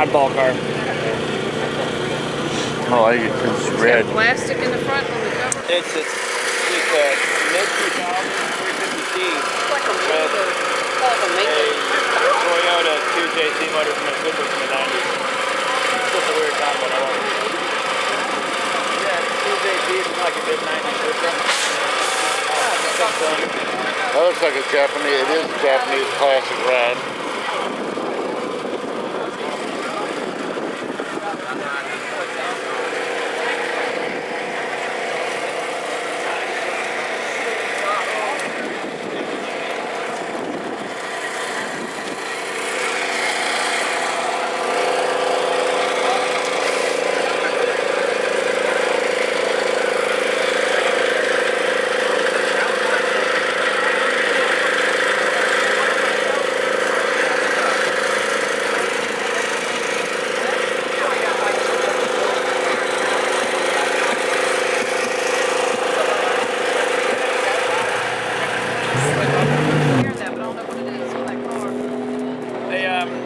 oddball car. Oh, I like it. It's red. Plastic in the front on the cover. It's a mid-2000 350D with a Toyota 2JZ motor from a Cooper from the 90s. It's just a weird combo. I love it. Yeah, 2JZ is like a good 90s Cooper. That looks like a Japanese. It is a Japanese classic ride.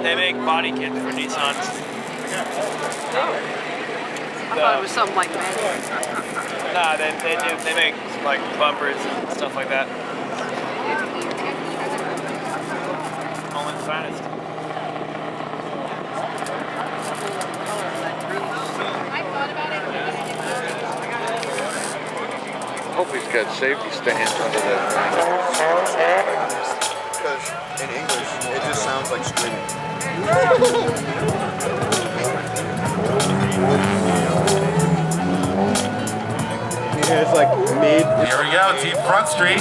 They make body kits for Nissans. I thought it was something like that. Nah, they make like bumpers and stuff like that. Only the finest. I hope he's got safety stands under that. Because in English, it just sounds like screaming. Yeah, it's like mid. Here we go, Team Front Street.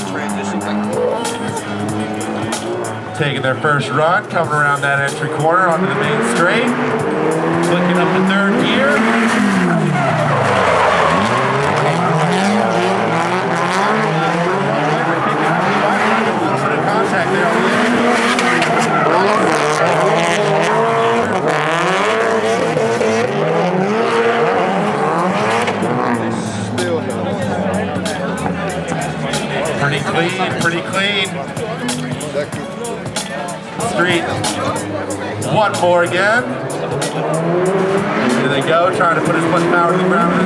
Taking their first run, coming around that entry corner onto the main straight. Clicking up to third gear. Contact there on the end. Pretty clean. Street. One more again. Here they go, trying to put as much power to the ground as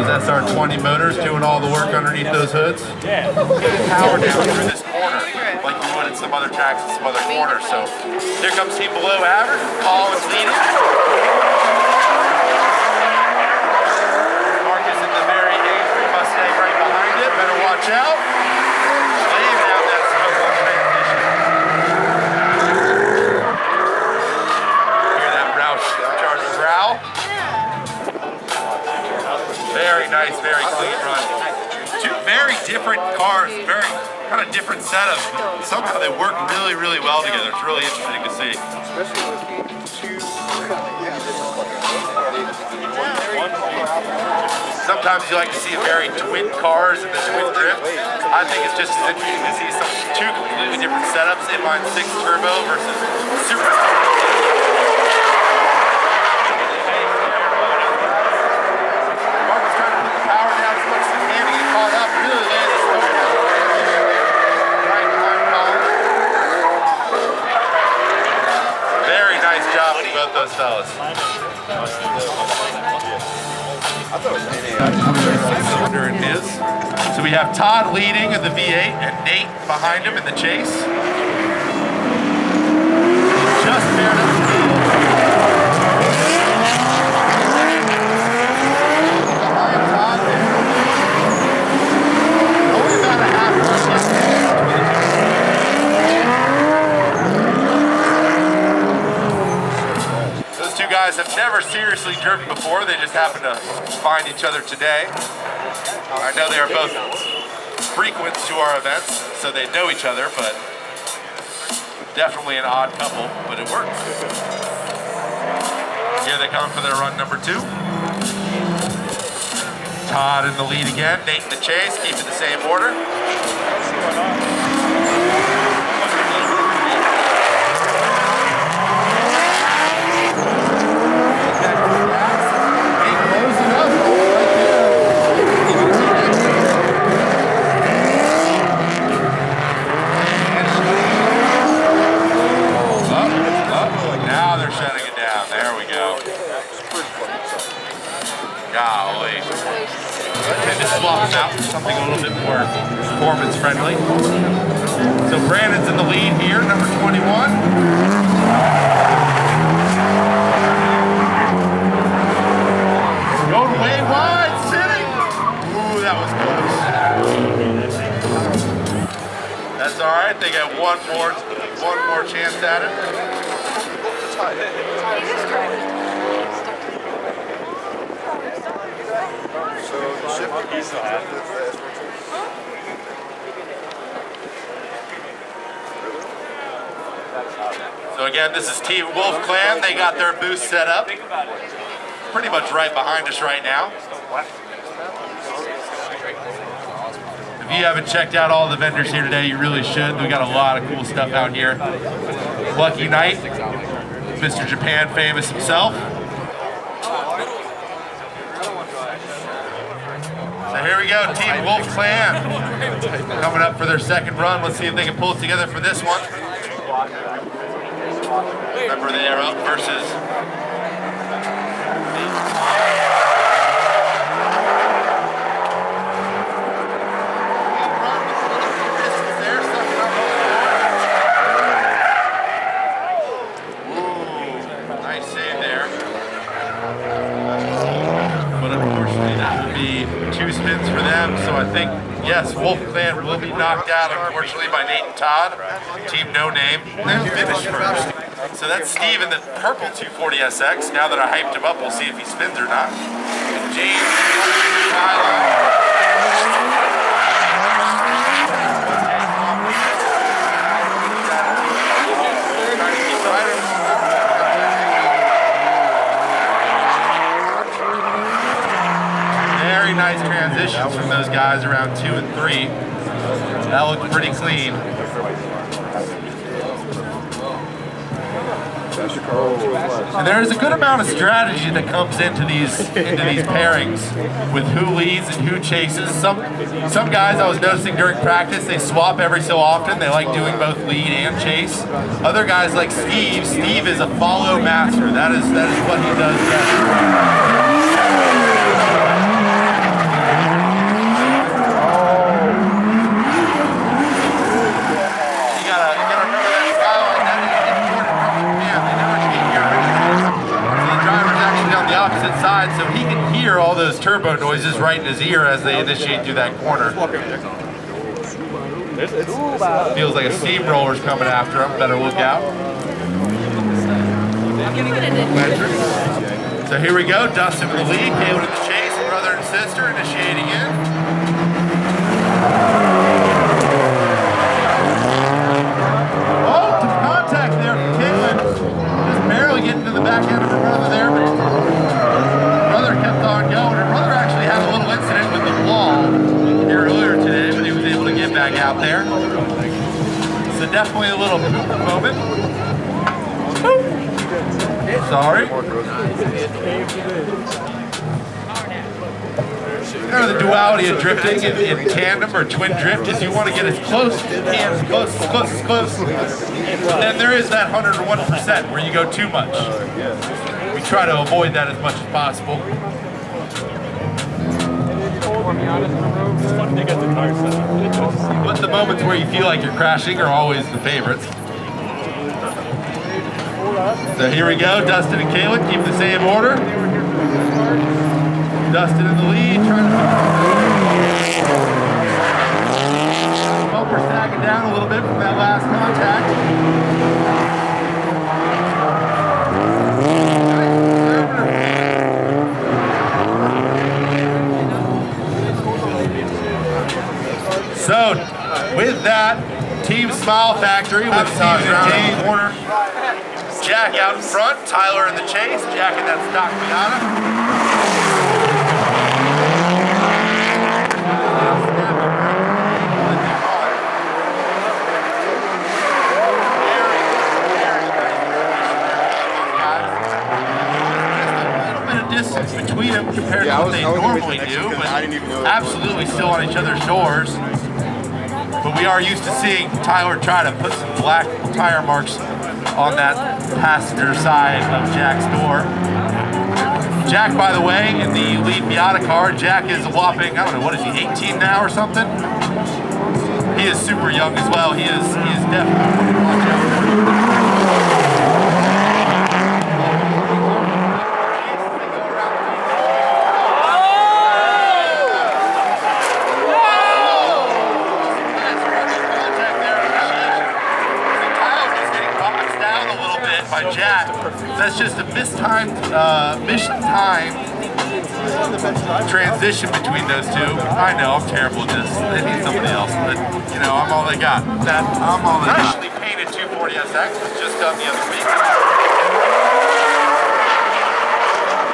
SR20 motors doing all the work underneath those hoods. Yeah. Getting power down through this corner like you would in some other tracks and some other corners. So here comes team below average. Paul is leading. Marcus in the very angry Mustang right behind it. Better watch out. Laying down that smoke transition. Hear that Roush Charlie growl? Very nice, very clean run. Two very different cars, very kind of different setups. Somehow they work really, really well together. It's really interesting to see. Sometimes you like to see very twin cars in the twin drift. I think it's just as interesting to see two completely different setups. Inline 6 turbo versus super. Both those fellas. Cylinder in his. So we have Todd leading in the V8 and Nate behind him in the chase. Just paired up the field. Behind Todd there. Only about a half guys have never seriously driven before. They just happen to find each other today. I know they are both frequents to our events, so they know each other, but definitely an odd couple, but it works. Here they come for their run number 2. Todd in the lead again, Nate in the chase, keeping the same order. swap them out for something a little bit more performance friendly. So Brandon's in the lead here, number 21. Going way wide, sitting. Ooh, that was close. That's all right. They got one more chance at it. So again, this is Team Wolf Clan. They got their booth set up pretty much right behind us right now. If you haven't checked out all the vendors here today, you really should. We got a lot of cool stuff out here. Lucky Knight, Mr. Japan famous himself. So here we go, Team Wolf Clan coming up for their second run. Let's see if they can pull it together for this one. Remember, they are up versus nice save there. But unfortunately, that will be 2 spins for them. So I think, yes, Wolf Clan will be knocked out, unfortunately, by Nate and Todd. Team No Name. They'll finish first. So that's Steve in the purple 240SX. Now that I hyped him up, we'll see if he spins or not. James, Tyler. Very nice transitions from those guys around 2 and 3. That looked pretty clean. And there is a good amount of strategy that comes into these pairings with who leads and who chases. Some guys I was noticing during practice, they swap every so often. They like doing both lead and chase. Other guys like Steve. Steve is a follow master. That is what he does best. Side, so he can hear all those turbo noises right in his ear as they initiate through that corner. Feels like a steamroller's coming after him. Better look out. So here we go. Dustin in the lead, Caleb in the chase, brother and sister initiating in. Oh, some contact there from Caitlin. Just barely getting to the back end of her brother there, but kept on going. Her brother actually had a little incident with the wall here earlier today, but he was able to get back out there. So definitely a little moment. Sorry. You know, the duality of drifting in tandem or twin drift is you want to get as close as you can, as close. But then there is that 101% where you go too much. We try to avoid that as much as possible. But the moments where you feel like you're crashing are always the favorites. So here we go, Dustin and Caleb keep the same order. Dustin in the lead, trying to bumper sagging down a little bit from that last contact. So, with that, Team Smile Factory with Steve and James Warner. Jack out in front, Tyler in the chase, Jack in that stock Miata. Distance between them compared to what they normally do, but absolutely still on each other's doors. But we are used to seeing Tyler try to put some black tire marks on that passenger side of Jack's door. Jack, by the way, in the lead Miata car. Jack is a whopping, I don't know, what is he, 18 now or something? He is super young as well. He is definitely one to watch out for. By Jack. That's just a mistimed, mission time transition between those two. I know, I'm terrible at this. They need somebody else, but you know, I'm all they got. I'm all they got. Freshly painted 240SX was just done the other week.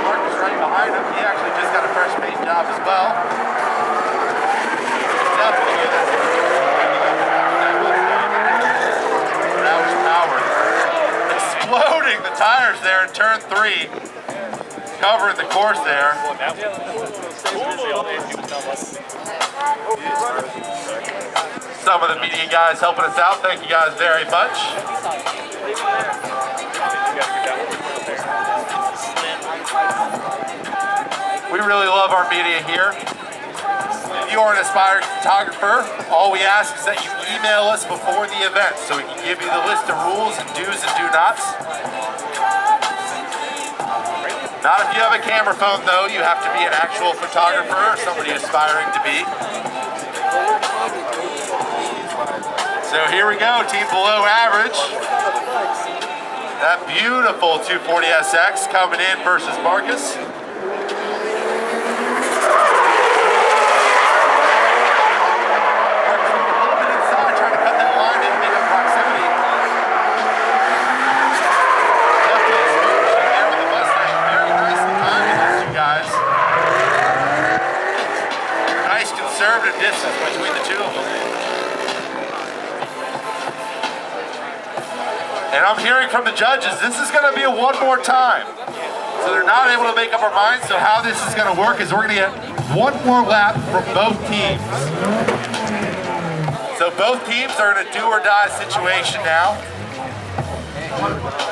Mark is right behind him. He actually just got a fresh paint job as well. Definitely good. That was power. Exploding the tires there in turn 3, covering the course there. Some of the media guys helping us out. Thank you guys very much. We really love our media here. If you are an aspiring photographer, all we ask is that you email us before the event so we can give you the list of rules and do's and do-nots. Not if you have a camera phone though, you have to be an actual photographer or somebody aspiring to be. So here we go, team below average. That beautiful 240SX coming in versus Marcus. Conservative distance between the two of them. And I'm hearing from the judges, this is going to be a one more time. So they're not able to make up our minds. So how this is going to work is we're going to get one more lap from both teams. So both teams are in a do or die situation now.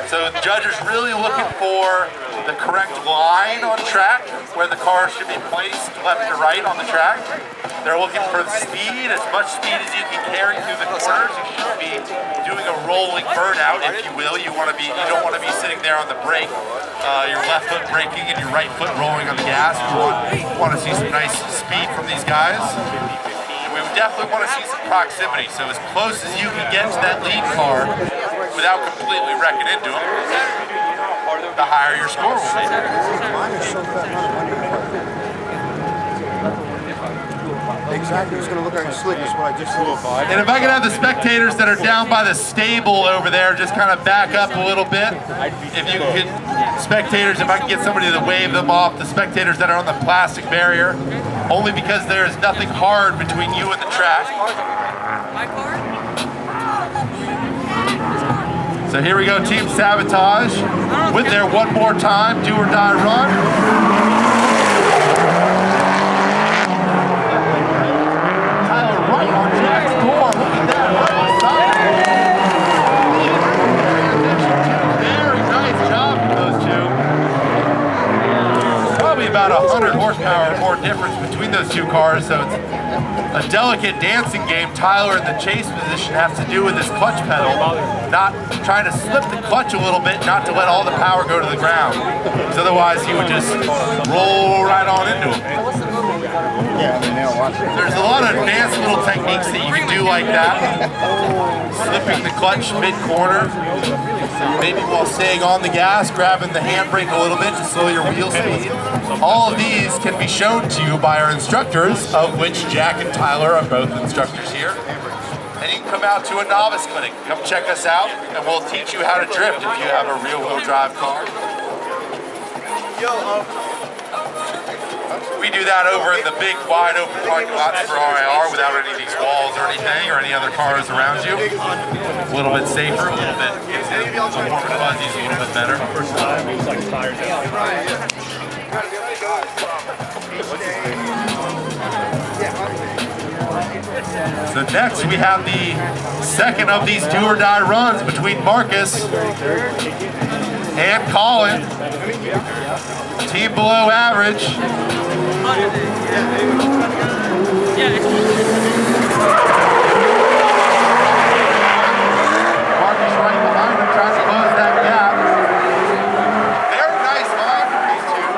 So the judges really looking for the correct line on track, where the car should be placed left to right on the track. They're looking for the speed, as much speed as you can carry through the corners. You should be doing a rolling burnout, if you will. You don't want to be sitting there on the brake, your left foot braking and your right foot rolling on the gas. We want to see some nice speed from these guys. We definitely want to see some proximity, so as close as you can get to that lead car without completely wrecking into them, the higher your score will be. Exactly, it's going to look like a slick is what I just saw. And if I could have the spectators that are down by the stable over there just kind of back up a little bit. If you could, spectators, if I can get somebody to wave them off, the spectators that are on the plastic barrier, only because there is nothing hard between you and the track. My car? So here we go, Team Sabotage with their one more time do or die run. About 100 horsepower or more difference between those two cars, so it's a delicate dancing game. Tyler in the chase position has to do with his clutch pedal, not trying to slip the clutch a little bit, not to let all the power go to the ground, because otherwise he would just roll right on into him. There's a lot of advanced little techniques that you can do like that. Slipping the clutch mid-corner, maybe while staying on the gas, grabbing the handbrake a little bit to slow your wheel speed. All of these can be shown to you by our instructors, of which Jack and Tyler are both instructors here. And you can come out to a novice clinic. Come check us out, and we'll teach you how to drift if you have a rear-wheel drive car. We do that over in the big, wide open parking lots for RIR without any of these walls or anything, or any other cars around you. A little bit safer, a little bit, gives you some warm and fuzzies a little bit better. So next we have the second of these do or die runs between Marcus and Colin. Team below average. Marcus right behind him, trying to close that gap. Very nice line for these two.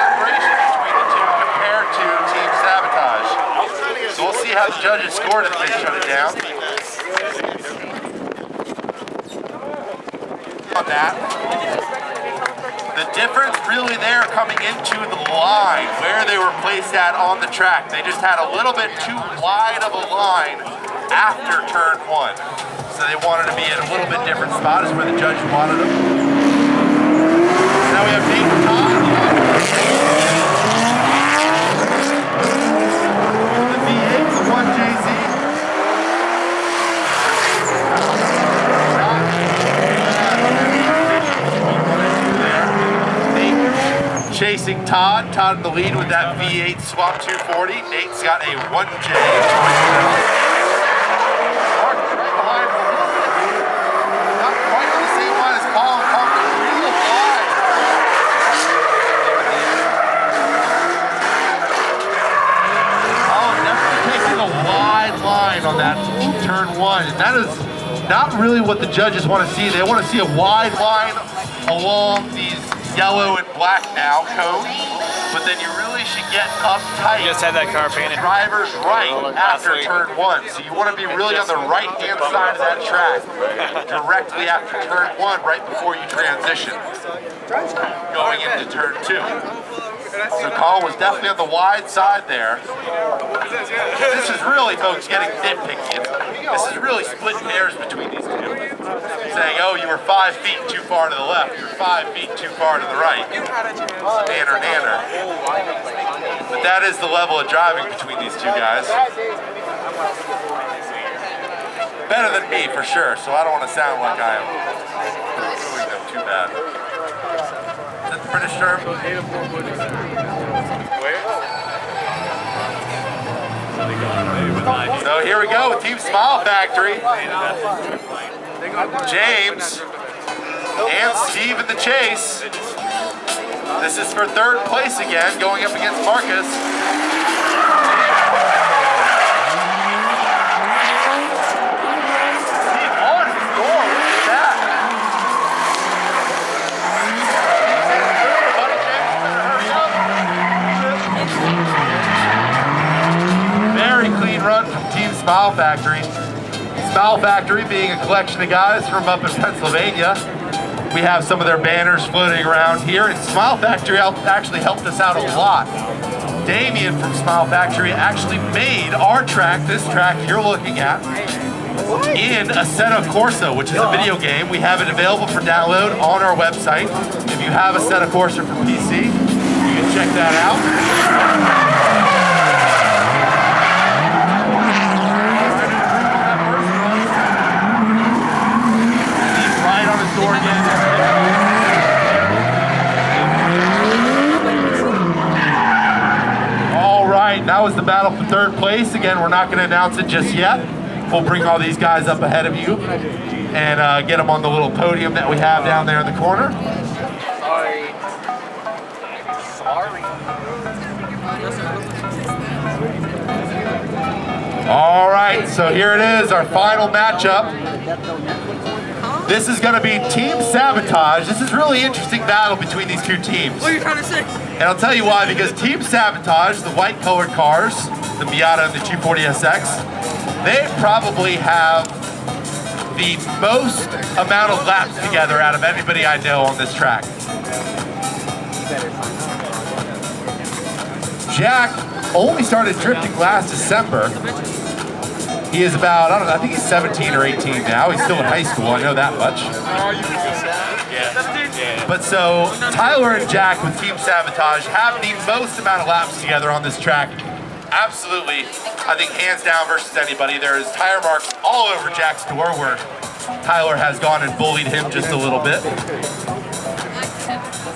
Separation between the two compared to Team Sabotage. So we'll see how the judges scored if they shut it down. On that. The difference really there coming into the line, where they were placed at on the track. They just had a little bit too wide of a line after turn 1. So they wanted to be in a little bit different spot is where the judge wanted them. Now we have Nate and Todd. The V8, the 1JZ. Chasing Todd. Todd in the lead with that V8 Swap 240. Nate's got a 1J. Marcus right behind him a little bit. Not quite on the same line as Colin. Colin real wide. Colin definitely taking a wide line on that turn 1. And that is not really what the judges want to see. They want to see a wide line along these yellow and black now cones, but then you really should get uptight. You just had that car painted. Driver's right after turn 1, so you want to be really on the right-hand side of that track, directly after turn 1, right before you transition, going into turn 2. So Colin was definitely on the wide side there. This is really, folks, getting nitpicky. This is really splitting hairs between these two. Saying, oh, you were 5 feet too far to the left, you're 5 feet too far to the right. Nanner. But that is the level of driving between these two guys. Better than me, for sure, so I don't want to sound like I am doing them too bad. Is that the British term? So here we go with Team Smile Factory. James and Steve in the chase. This is for 3rd place again, going up against Marcus. Steve on his door, look at that. Very clean run from Team Smile Factory. Smile Factory being a collection of guys from up in Pennsylvania. We have some of their banners floating around here, and Smile Factory actually helped us out a lot. Damien from Smile Factory actually made our track, this track you're looking at, in Assetto Corsa, which is a video game. We have it available for download on our website. If you have Assetto Corsa for PC, you can check that out. All right, that was the battle for 3rd place. Again, we're not going to announce it just yet. We'll bring all these guys up ahead of you and get them on the little podium that we have down there in the corner. All right, so here it is, our final matchup. This is going to be Team Sabotage. This is a really interesting battle between these two teams. What are you trying to say? And I'll tell you why, because Team Sabotage, the white colored cars, the Miata and the 240SX, they probably have the most amount of laps together out of anybody I know on this track. Jack only started drifting last December. He is about, I don't know, I think he's 17 or 18 now. He's still in high school, I know that much. But so, Tyler and Jack with Team Sabotage have the most amount of laps together on this track. Absolutely, I think hands down versus anybody. There's tire marks all over Jack's door where Tyler has gone and bullied him just a little bit.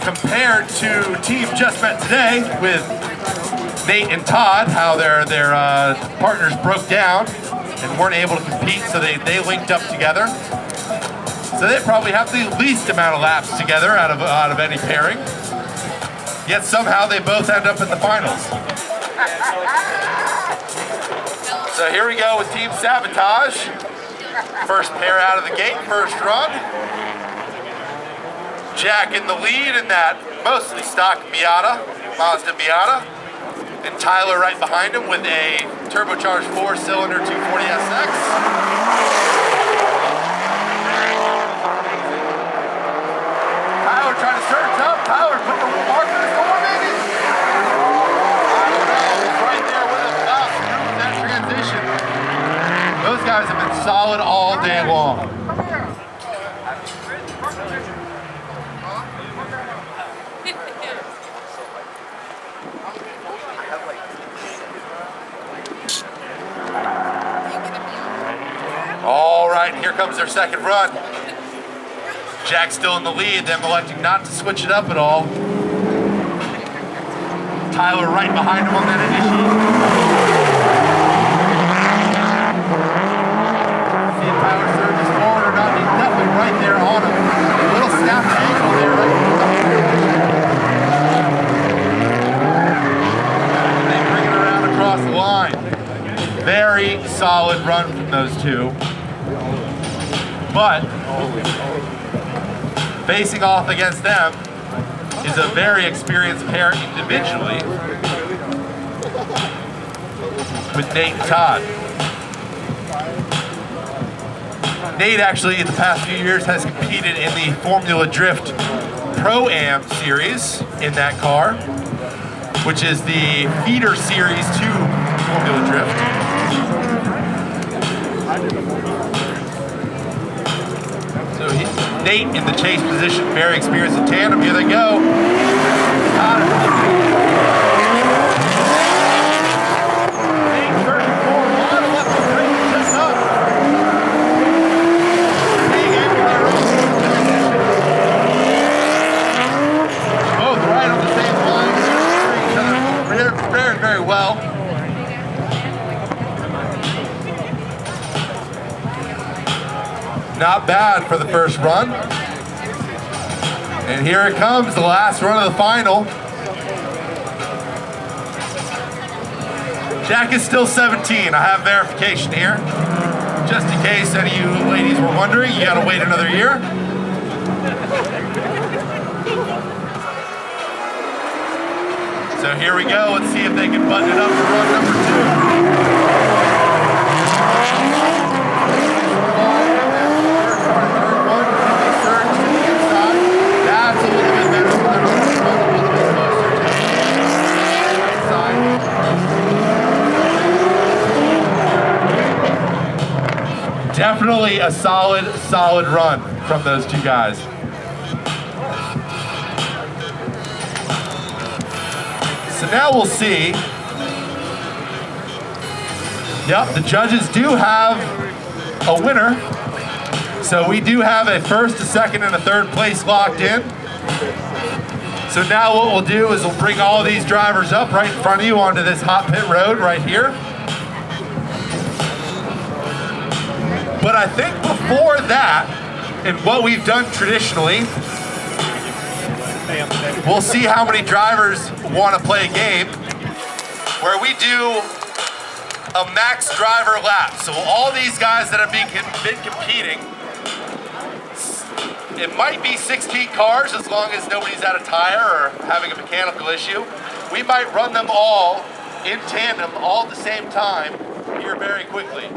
Compared to Team Just Met Today with Nate and Todd, how their partners broke down and weren't able to compete, so they linked up together. So they probably have the least amount of laps together out of any pairing. Yet somehow they both end up in the finals. So here we go with Team Sabotage. First pair out of the gate, first run. Jack in the lead in that mostly stock Mazda Miata. And Tyler right behind him with a turbocharged 4-cylinder 240SX. Tyler trying to surge up. Tyler put the markers on, maybe. I don't know. He's right there with him. That transition. Those guys have been solid all day long. All right, here comes their second run. Jack's still in the lead, them electing not to switch it up at all. Tyler right behind him on that initial. See if Tyler surges forward or not. He's definitely right there on him. A little snap angle there, right? They bring it around across the line. Very solid run from those two. But facing off against them is a very experienced pair individually with Nate and Todd. Nate actually in the past few years has competed in the Formula Drift Pro-Am series in that car, which is the feeder series to Formula Drift. So Nate in the chase position, very experienced in tandem. Here they go. Nate turning forward, a lot of left and right, just up. Being able to both right on the same line, each other very, very well. Not bad for the first run. And here it comes, the last run of the final. Jack is still 17. I have verification here. Just in case any of you ladies were wondering, you gotta wait another year. So here we go. Let's see if they can button it up for run number 2. Definitely a solid run from those two guys. So now we'll see. Yep, the judges do have a winner. So we do have a first, a second, and a third place locked in. So now what we'll do is we'll bring all these drivers up right in front of you onto this hot pit road right here. But I think before that, and what we've done traditionally, we'll see how many drivers want to play a game where we do a max driver lap. So all these guys that have been competing, it might be 16 cars as long as nobody's out of tire or having a mechanical issue. We might run them all in tandem all at the same time here very quickly.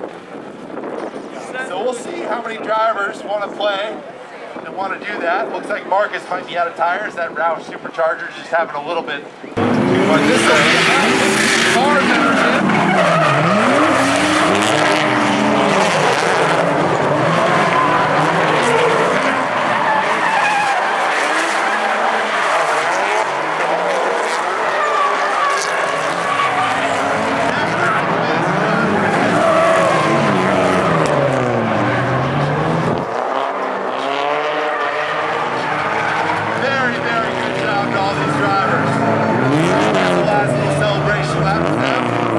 So we'll see how many drivers want to play and want to do that. Looks like Marcus might be out of tires. That Roush supercharger just having a little bit. But this will be car membership. Last little celebration lap for them.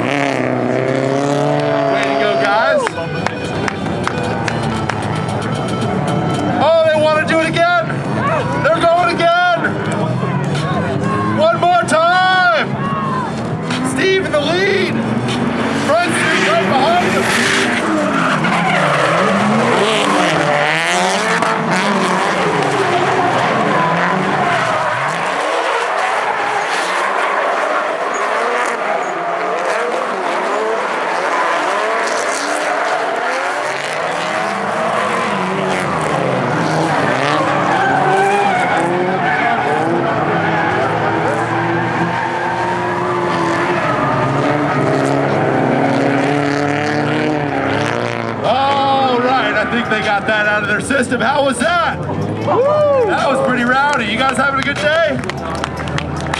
system. How was that? Woo! That was pretty rowdy. You guys having a good day?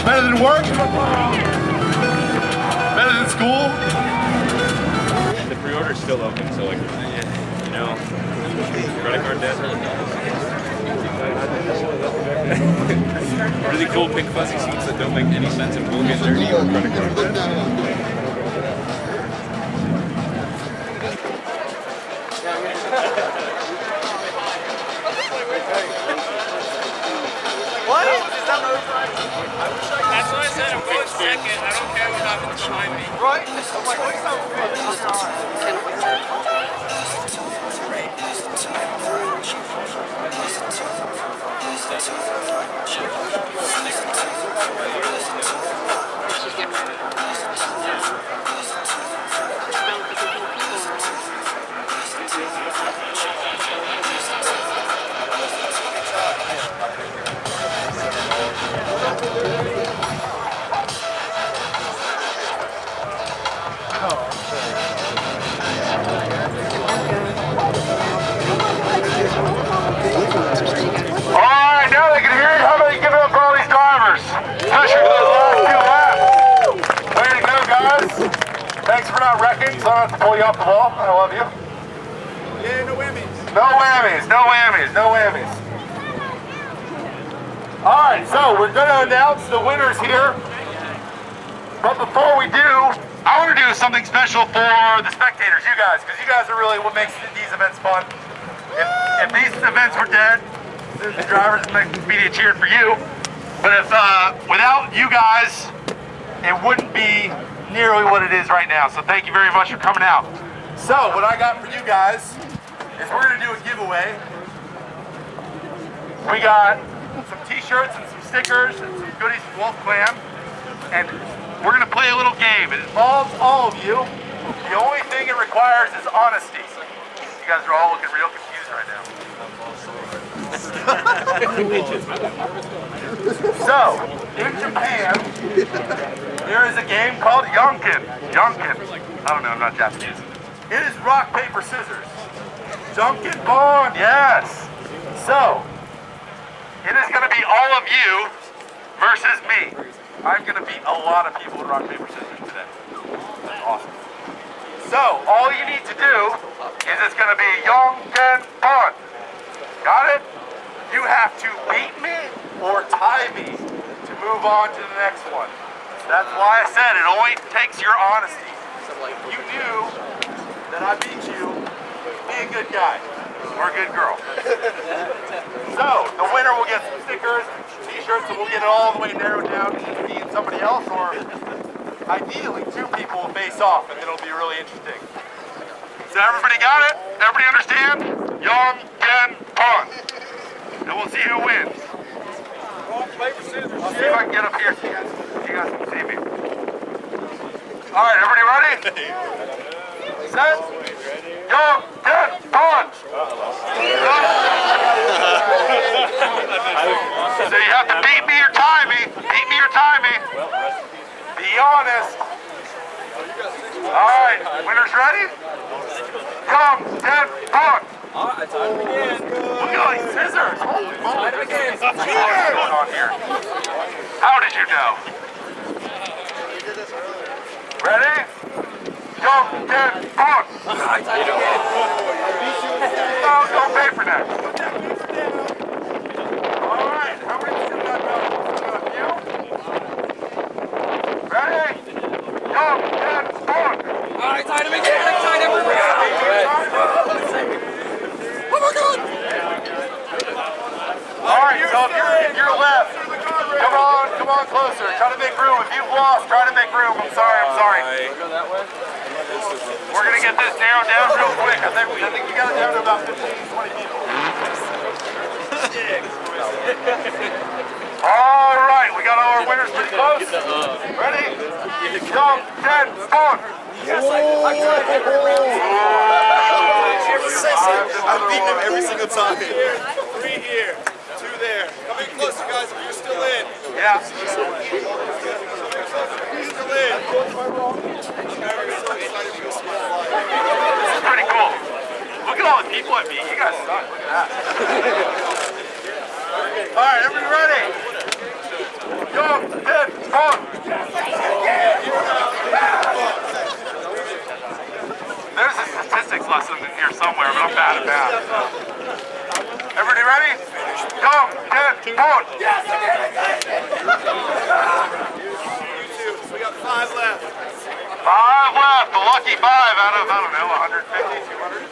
Better than work? Better than school? The pre-order's still open, so like, you know, credit card debt. Really cool pink fuzzy seats that don't make any sense and will get dirty on credit card debt. What? That's what I said. I'm going second. I don't care what happens behind me. Right? I'm like, what's so Alright, now they can hear you. How about you give it up for all these drivers? Especially for those last few laps. Way to go, guys. Thanks for not wrecking, so I don't have to pull you off the wall. I love you. Yeah, no whammies. No whammies, no whammies, no whammies. Alright, so we're going to announce the winners here. But before we do, I want to do something special for the spectators, you guys, because you guys are really what makes these events fun. If these events were dead, the drivers and the media cheered for you. But if without you guys, it wouldn't be nearly what it is right now. So thank you very much for coming out. So what I got for you guys is we're going to do a giveaway. We got some t-shirts and some stickers and some goodies from Wolf Clan. And we're going to play a little game. It involves all of you. The only thing it requires is honesty. You guys are all looking real confused right now. So, in Japan, there is a game called Yonkin. Yonkin. I don't know, I'm not Japanese. It is rock, paper, scissors. Junkin Bond, yes. So, it is going to be all of you versus me. I'm going to beat a lot of people with rock, paper, scissors today. That's awesome. So, all you need to do is it's going to be Yonkin Bond. Got it? You have to beat me or tie me to move on to the next one. That's why I said it only takes your honesty. You knew that I beat you, be a good guy or a good girl. So, the winner will get some stickers, t-shirts, and we'll get it all the way narrowed down to just me and somebody else, or ideally 2 people will face off, and it'll be really interesting. So everybody got it? Everybody understand? Yonkin Pon. And we'll see who wins. I'll see if I can get up here so you guys can see me. Alright, everybody ready? Set? Yonkin Pon! So you have to beat me or tie me. Beat me or tie me. Be honest. Alright, winners ready? Yonkin Pon! I tied him again. Look at all these scissors! Holy moly! Tied him again. What's going on here? How did you know? Ready? Yonkin Pon! I tied him again. No, don't pay for that. Alright, how many still got those? A few? Ready? Yonkin Pon! I tied him again. I tied him again. Oh my God! Alright, so if you're left, come on closer. Try to make room. If you've lost, try to make room. I'm sorry. We're gonna get this narrowed down real quick. I think we got it down to about 15, 20 people. Alright, we got all our winners pretty close. Ready? Yonkin Pon! I've beaten him every single time. 3 here, 2 there. Come in closer, guys, if you're still in. Yeah. Still in. This is pretty cool. Look at all the people I beat. You guys suck. Look at that. All right, everybody ready? Go, hit, pump. There's a statistics lesson in here somewhere, but I'm bad at math. Everybody ready? Go, hit, pump. Yes! We got 5 left. 5 left, the lucky 5 out of, I don't know, 150, 200.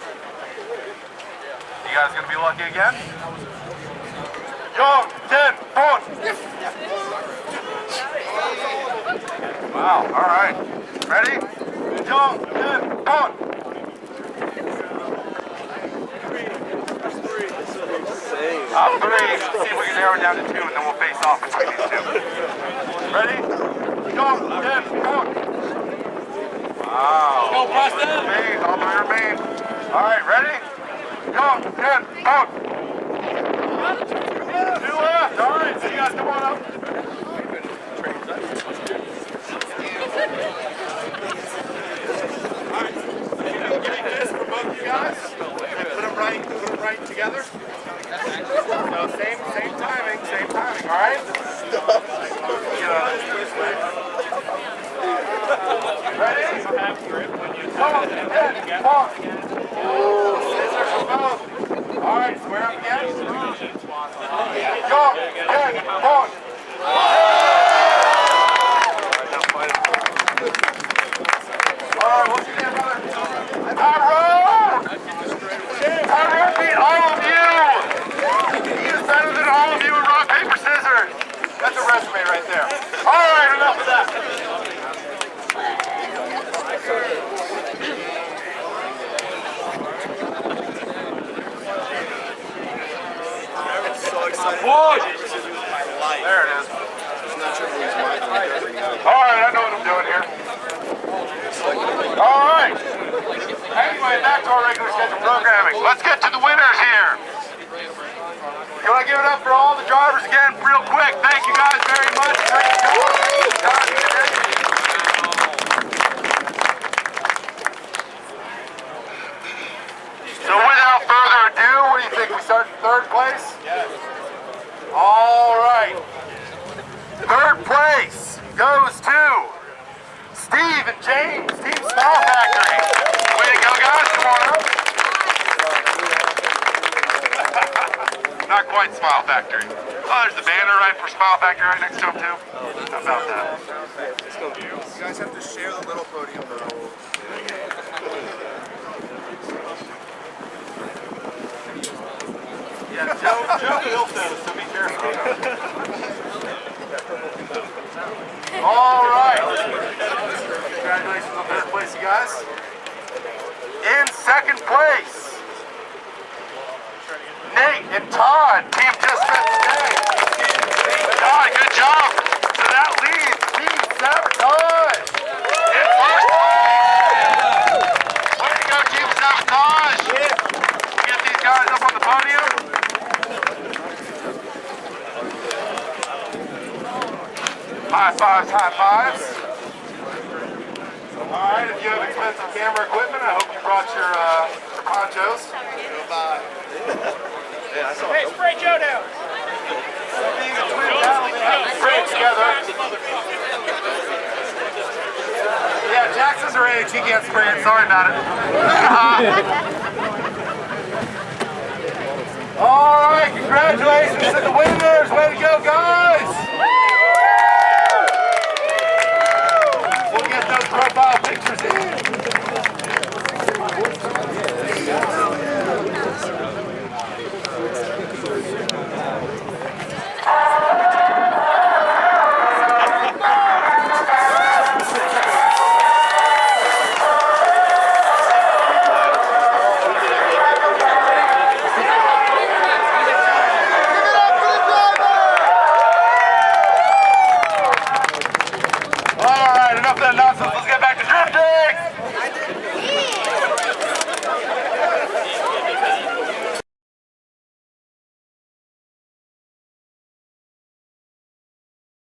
You guys gonna be lucky again? Go, 10, 4. Wow, all right. Ready? Go, 10, 4. I'm 3. Let's see if we can narrow it down to 2 and then we'll face off between these 2. Ready? Go, 10, 4. Wow. Go, Preston. All the way remain. All right, ready? Go, 10, 4. 2 left. All right, so you guys come on up. All right, give me this for both of you guys. Put them right together. So same timing, all right? Ready? Come on, 10, 4. Scissors for both. All right, square up again. Go, 10, 4. All right, what's your name, brother? Tyrone! Tyrone beat all of you! He is better than all of you in rock, paper, scissors. That's a resume right there. All right, enough of that. Boy! There it is. All right, I know what I'm doing here. All right. Anyway, back to our regular schedule programming. Let's get to the winners here. You want to give it up for all the drivers again real quick. Thank you guys very much. Great job. So without further ado, what do you think? We start in 3rd place? Yes. All right. 3rd place goes to Steve and James, Team Smile Factory. Way to go, guys. Come on up. Not quite Smile Factory. Oh, there's the banner right for Smile Factory right next to him, too. How about that? You guys have to share the little podium, though. Yeah, Joe built those, so be careful. All right. Congratulations on 3rd place, you guys. In 2nd place, Nate and Todd, Team Just Met Today. Todd, good job. So that leaves Team Sabotage in 1st place. Way to go, Team Sabotage. Get these guys up on the podium. High fives, high fives. All right, if you have expensive camera equipment, I hope you brought your ponchos. Hey, spray Joe down. Being a twin battle, they have to spray together. Yeah, Jackson's her age, he can't spray it, sorry about it. All right, congratulations to the winners, way to go.